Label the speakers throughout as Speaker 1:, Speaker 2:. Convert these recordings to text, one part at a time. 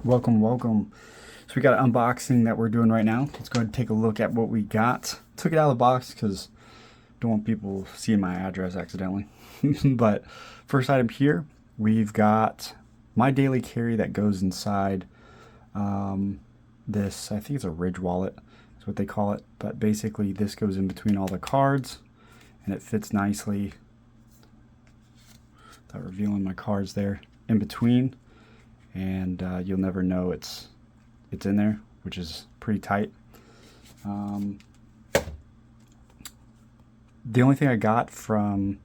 Speaker 1: Welcome. So we got an unboxing that we're doing right now. Let's go ahead and take a look at what we got. Took it out of the box because don't want people seeing my address accidentally. But first item here, we've got my daily carry that goes inside this, I think it's a Ridge wallet, is what they call it. But basically this goes in between all the cards and it fits nicely. Without revealing my cards there in between. And you'll never know it's in there, which is pretty tight. The only thing I got from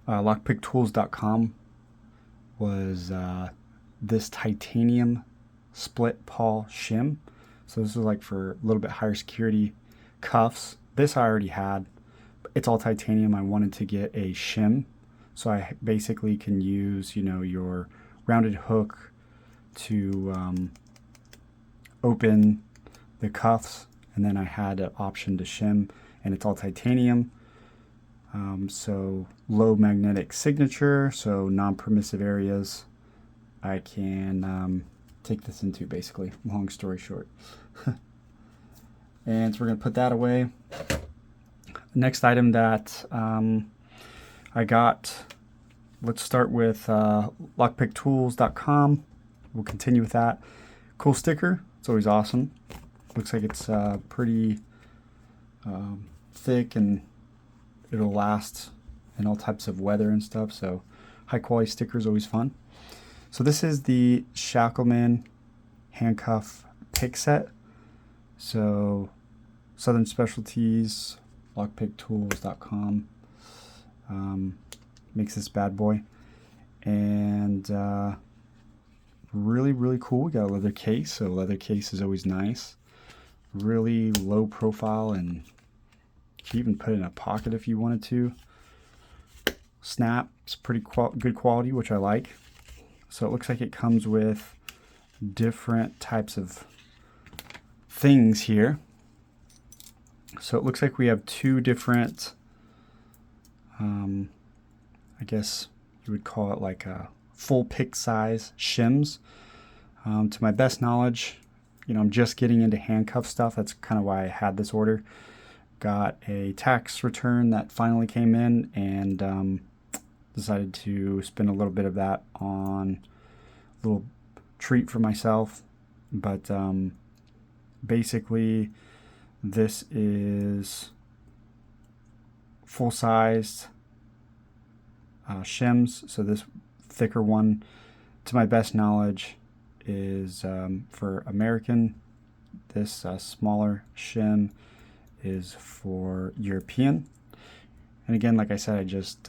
Speaker 1: lockpicktools.com was this titanium split Pawl shim. So this is like for a little bit higher security cuffs. This I already had. It's all titanium. I wanted to get a shim, so I basically can use, you know, your rounded hook to open the cuffs, and then I had an option to shim, and it's all titanium. So low magnetic signature, so non-permissive areas I can take this into, basically, long story short. And so we're going to put that away. Next item that I got, let's start with lockpicktools.com. We'll continue with that. Cool sticker. It's always awesome. Looks like it's pretty thick and it'll last in all types of weather and stuff. So high quality sticker is always fun. So this is the Shacklemen handcuff pick set. So Southern Specialties, lockpicktools.com makes this bad boy. And really cool. We got a leather case, so leather case is always nice. Really low profile, and you can even put it in a pocket if you wanted to. Snap, it's pretty good quality, which I like. So it looks like it comes with different types of things here. So it looks like we have two different, I guess you would call it like a full pick size shims. To my best knowledge, you know, I'm just getting into handcuff stuff. That's kind of why I had this order. Got a tax return that finally came in, and decided to spend a little bit of that on a little treat for myself. But basically this is full-sized shims. So this thicker one, to my best knowledge, is for American. This smaller shim is for European. And again, like I said, I just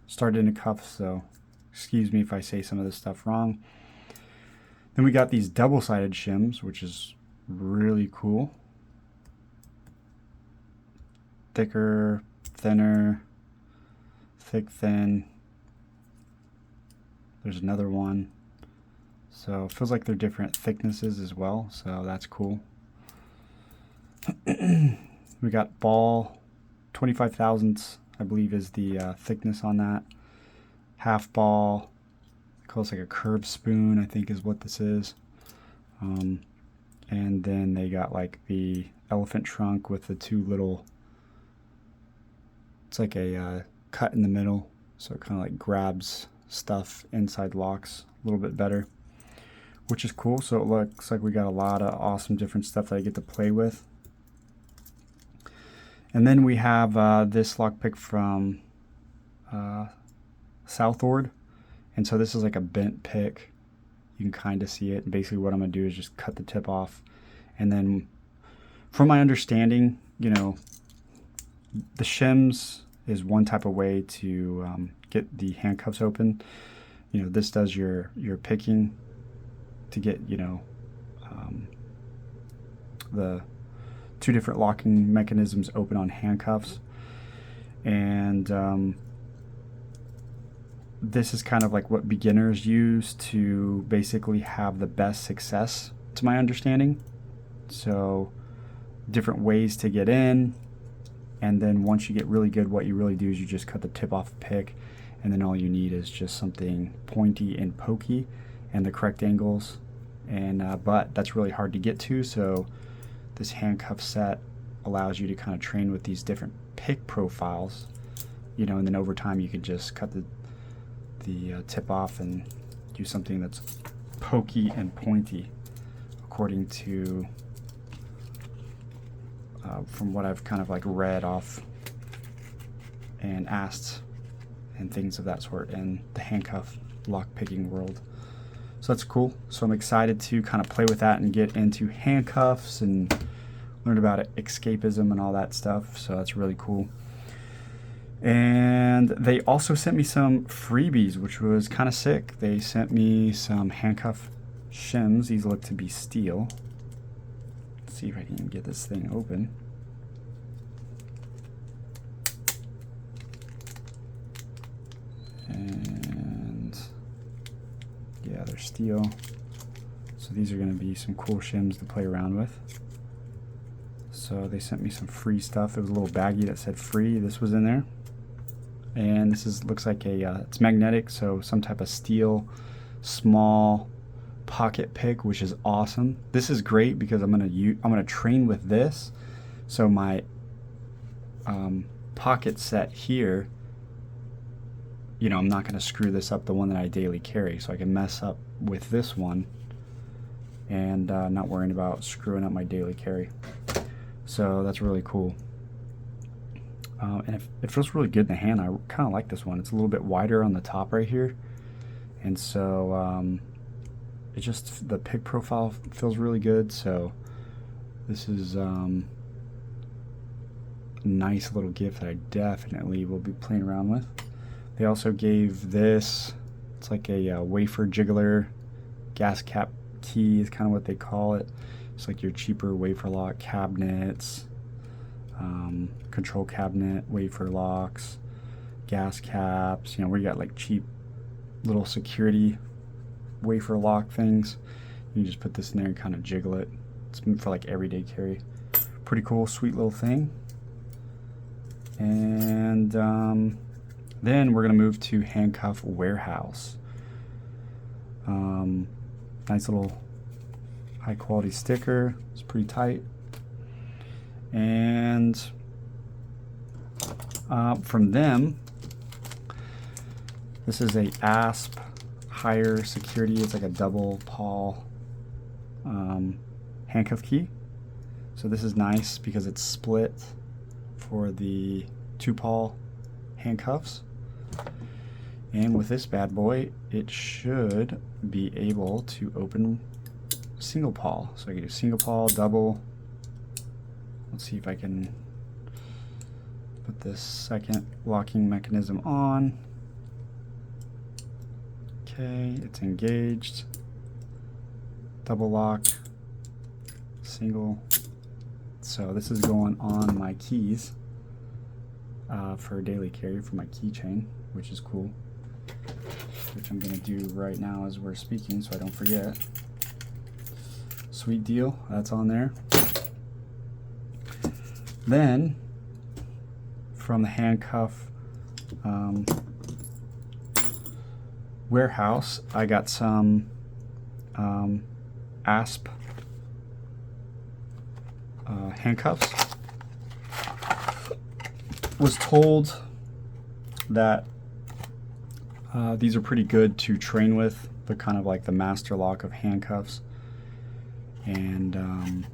Speaker 1: started into cuffs, so excuse me if I say some of this stuff wrong. Then we got these double-sided shims, which is really cool. Thicker, thinner, thick, thin. There's another one. So it feels like they're different thicknesses as well, so that's cool. We got ball, 25 thousandths, I believe, is the thickness on that. Half ball, calls like a curved spoon, I think is what this is. And then they got like the elephant trunk with the two little, it's like a cut in the middle, so it kind of like grabs stuff inside locks a little bit better, which is cool. So it looks like we got a lot of awesome different stuff that I get to play with. And then we have this lockpick from Southord, and so this is like a bent pick. You can kind of see it, and basically what I'm going to do is just cut the tip off, and then from my understanding, you know, the shims is one type of way to get the handcuffs open. You know, this does your picking to get, you know, the two different locking mechanisms open on handcuffs. And this is kind of like what beginners use to basically have the best success, to my understanding. So different ways to get in, and then once you get really good, what you really do is you just cut the tip off the pick, and then all you need is just something pointy and pokey and the correct angles, and but that's really hard to get to, so this handcuff set allows you to kind of train with these different pick profiles, you know, and then over time you can just cut the tip off and do something that's pokey and pointy, according to from what I've kind of like read off and asked and things of that sort in the handcuff lockpicking world. So that's cool. So I'm excited to kind of play with that and get into handcuffs and learn about escapism and all that stuff. So that's really cool. And they also sent me some freebies, which was kind of sick. They sent me some handcuff shims. These look to be steel. Let's see if I can even get this thing open. And yeah, they're steel. So these are going to be some cool shims to play around with. So they sent me some free stuff. It was a little baggie that said free. This was in there. And this looks like it's magnetic, so some type of steel small pocket pick, which is awesome. This is great because I'm gonna train with this. So my pocket set here, you know, I'm not gonna screw this up, the one that I daily carry, so I can mess up with this one and not worrying about screwing up my daily carry. So that's really cool. And it feels really good in the hand. I kind of like this one. It's a little bit wider on the top right here, and so it just, the pick profile feels really good. So this is a nice little gift that I definitely will be playing around with. They also gave this, it's like a wafer jiggler gas cap key is kind of what they call it. It's like your cheaper wafer lock cabinets, control cabinet, wafer locks, gas caps, you know, where you got like cheap little security wafer lock things. You just put this in there and kind of jiggle it. It's for like everyday carry. Pretty cool, sweet little thing. And then we're gonna move to Handcuff Warehouse. Nice little high quality sticker. It's pretty tight. And from them, this is a ASP higher security. It's like a double Pawl handcuff key. So this is nice because it's split for the 2 Pawl handcuffs. And with this bad boy, it should be able to open single Pawl. So I can do single Pawl, double. Let's see if I can put this second locking mechanism on. Okay, it's engaged. Double lock, single. So this is going on my keys for daily carry for my keychain, which is cool. Which I'm gonna do right now as we're speaking so I don't forget. Sweet deal, that's on there. Then, from the Handcuff warehouse, I got some ASP handcuffs. Was told that these are pretty good to train with. They're kind of like the master lock of handcuffs. And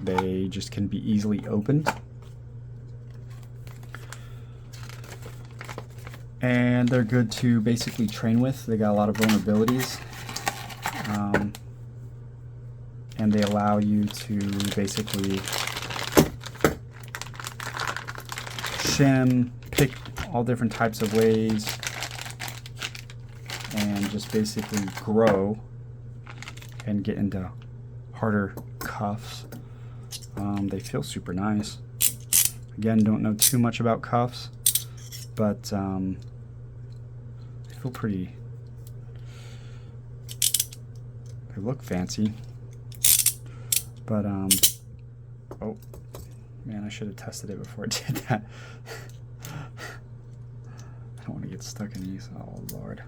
Speaker 1: they just can be easily opened. And they're good to basically train with. They got a lot of vulnerabilities. And they allow you to basically shim, pick all different types of ways, and just basically grow and get into harder cuffs. They feel super nice. Again, don't know too much about cuffs, but they feel pretty, they look fancy. But oh man, I should have tested it before I did that. I don't want to get stuck in these. Oh Lord.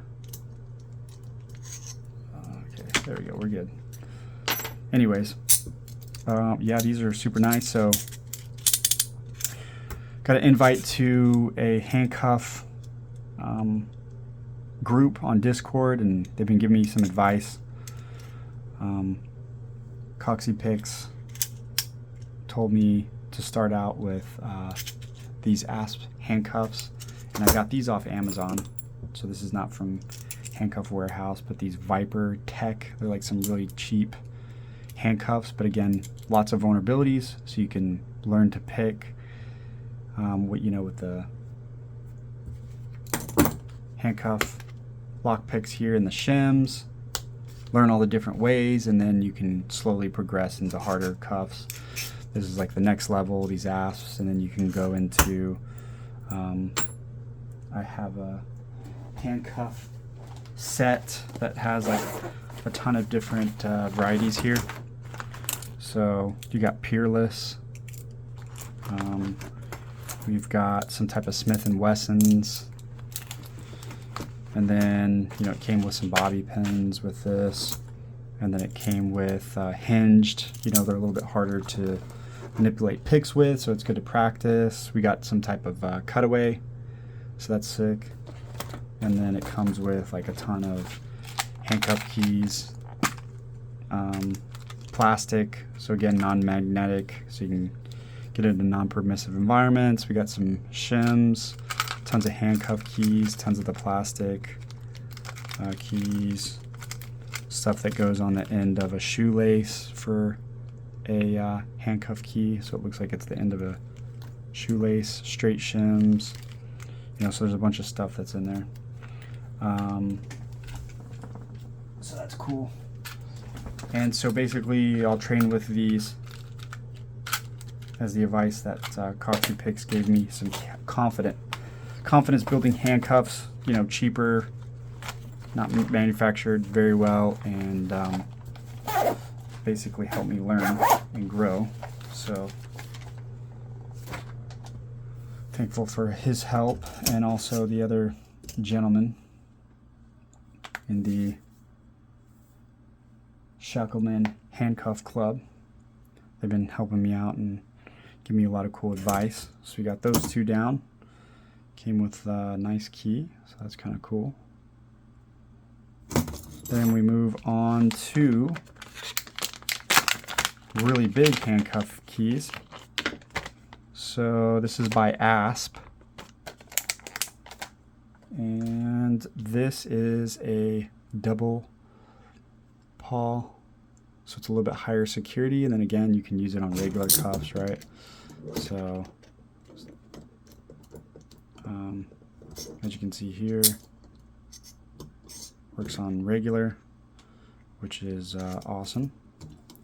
Speaker 1: Okay, there we go, we're good. Anyways, yeah, these are super nice. So got an invite to a handcuff group on Discord, and they've been giving me some advice. Coxie Picks told me to start out with these asp handcuffs, and I got these off Amazon. So this is not from Handcuff Warehouse, but these Viper Tech, they're like some really cheap handcuffs, but again, lots of vulnerabilities, so you can learn to pick what, you know, with the handcuff lock picks here and the shims, learn all the different ways, and then you can slowly progress into harder cuffs. This is like the next level, these asps, and then you can go into I have a handcuff set that has like a ton of different varieties here. So you got Peerless, we've got some type of Smith & Wessons, and then, you know, it came with some bobby pins with this, and then it came with hinged. You know, they're a little bit harder to manipulate picks with, so it's good to practice. We got some type of cutaway, so that's sick. And then it comes with like a ton of handcuff keys, plastic, so again, non-magnetic, so you can get into non-permissive environments. We got some shims, tons of handcuff keys, tons of the plastic keys, stuff that goes on the end of a shoelace for a handcuff key, so it looks like it's the end of a shoelace, straight shims, you know, so there's a bunch of stuff that's in there. So that's cool. And so basically I'll train with these as the advice that Coxie Picks gave me, some confidence building handcuffs, you know, cheaper, not manufactured very well, and basically help me learn and grow. So thankful for his help, and also the other gentleman in the Shacklemen Handcuff Club. They've been helping me out and giving me a lot of cool advice. So we got those two down. Came with a nice key, so that's kind of cool. Then we move on to really big handcuff keys. So this is by Asp, and this is a double Pawl, so it's a little bit higher security, and then again you can use it on regular cuffs, right? So as you can see here, works on regular, which is awesome.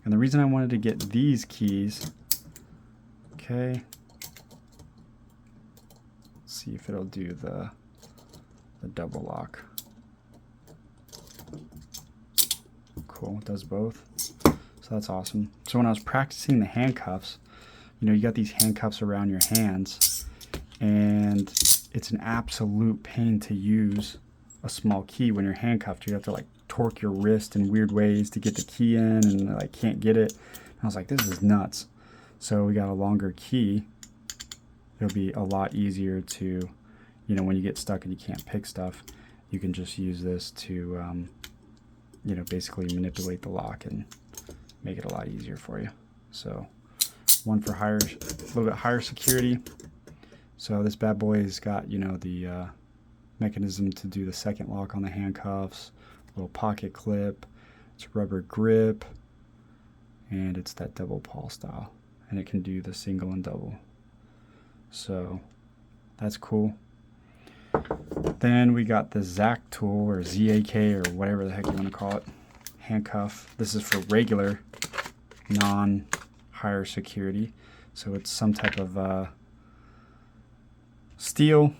Speaker 1: And the reason I wanted to get these keys, okay, let's see if it'll do the double lock. Cool, it does both, so that's awesome. So when I was practicing the handcuffs, you know, you got these handcuffs around your hands, and it's an absolute pain to use a small key when you're handcuffed. You have to like torque your wrist in weird ways to get the key in, and I can't get it. And I was like, this is nuts. So we got a longer key. It'll be a lot easier to, you know, when you get stuck and you can't pick stuff, you can just use this to you know, basically manipulate the lock and make it a lot easier for you. So one for higher, a little bit higher security. So this bad boy has got, you know, the mechanism to do the second lock on the handcuffs, little pocket clip, it's rubber grip, and it's that double Pawl style, and it can do the single and double. So that's cool. Then we got the ZAK tool, or ZAK, or whatever the heck you want to call it, handcuff. This is for regular, non-higher security. So it's some type of steel.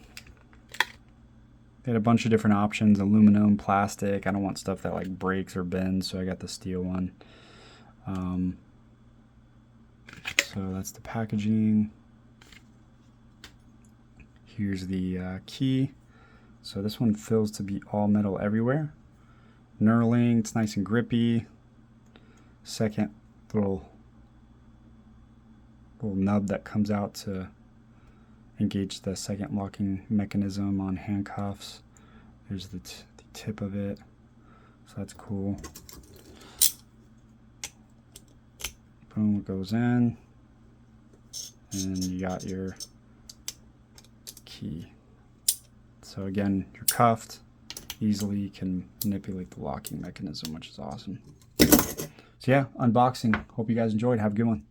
Speaker 1: They had a bunch of different options, aluminum, plastic. I don't want stuff that like breaks or bends, so I got the steel one. So that's the packaging. Here's the key. So this one fills to be all metal everywhere. knurling, it's nice and grippy. Second little nub that comes out to engage the second locking mechanism on handcuffs. There's the tip of it, so that's cool. Boom, it goes in, and you got your key. So again, you're cuffed, easily can manipulate the locking mechanism, which is awesome. So yeah, unboxing. Hope you guys enjoyed. Have a good one.